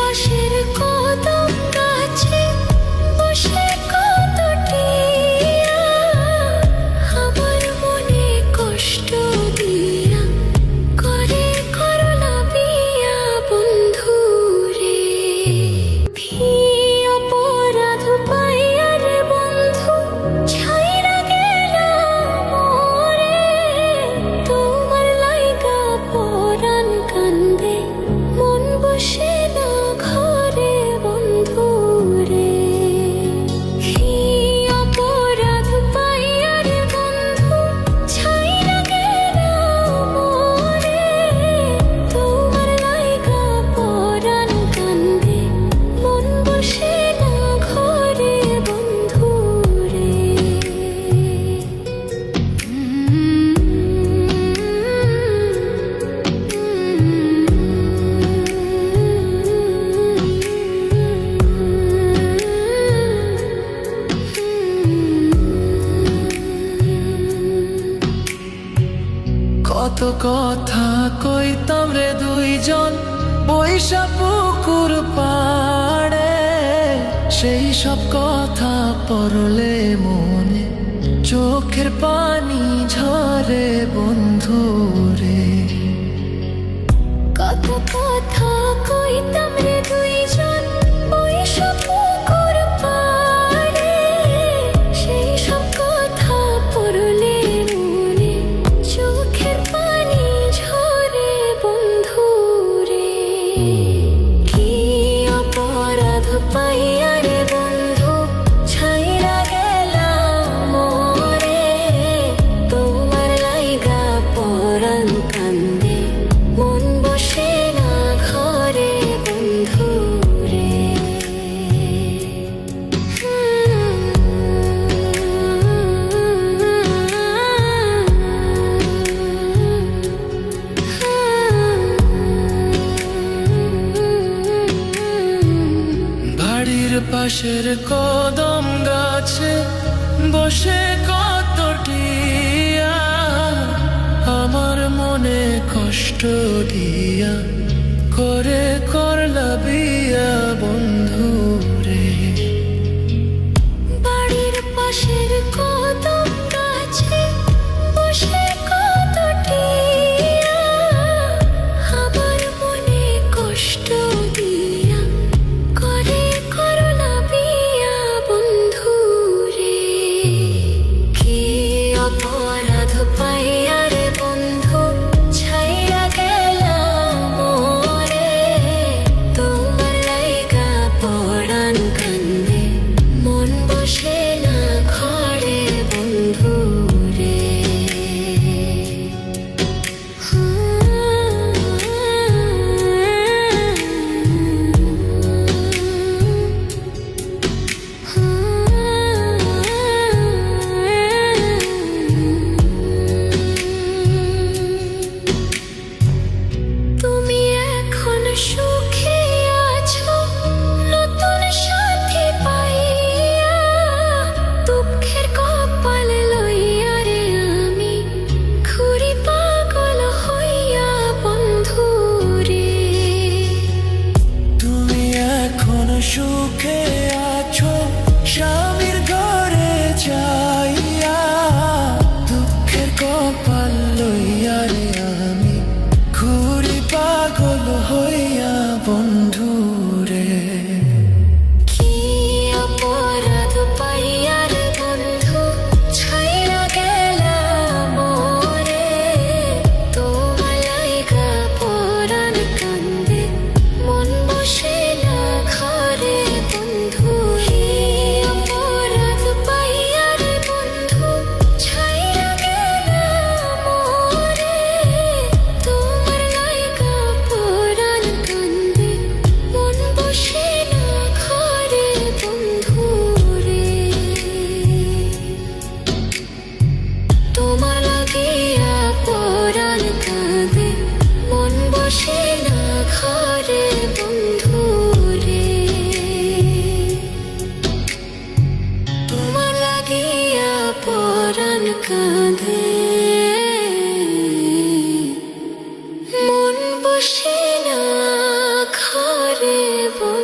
পাশের কদম গাছে বসে কত টিয়া আমার মনে কষ্ট দিয়া করে করলা বিয়া বন্ধু রে। কি অপরাধ পাইয়া রে বন্ধু ছাইরা গেলা মোরে, তোমার লাইগা পরাণ কান্দে মন বসে না ঘরে বন্ধু রে। কি অপরাধ পাইয়া রে বন্ধু ছাইরা গেলা মোরে, তোমার লাইগা পরাণ কান্দে মন বসে না ঘরে বন্ধু রে। কত কথা কইতাম রে দুইজন বৈশা পুকুর পাড়ে, সেই সব কথা পড়লে মনে চোখের পানি ঝরে বন্ধু রে। কত কথা কইতাম রে দুইজন বৈশা পুকুর পাড়ে, সেই সব কথা পড়লে মনে চোখের পানি ঝরে বন্ধু রে। কি অপরাধ পাইয়া রে বন্ধু ছাইরা গেলা মোরে, তোমার লাইগা পরাণ কান্দে মন বসে না ঘরে বন্ধু রে। বাড়ির পাশের কদম গাছে বসে কত টিয়া আমার মনে কষ্ট দিয়া করে করলা বিয়া বন্ধু রে। বাড়ির পাশের কদম গাছে বসে কত টিয়া আমার মনে কষ্ট দিয়া করে করলা বিয়া বন্ধু রে। কি অপরাধ পাইয়া রে বন্ধু ছাইরা গেলা মোরে, দেব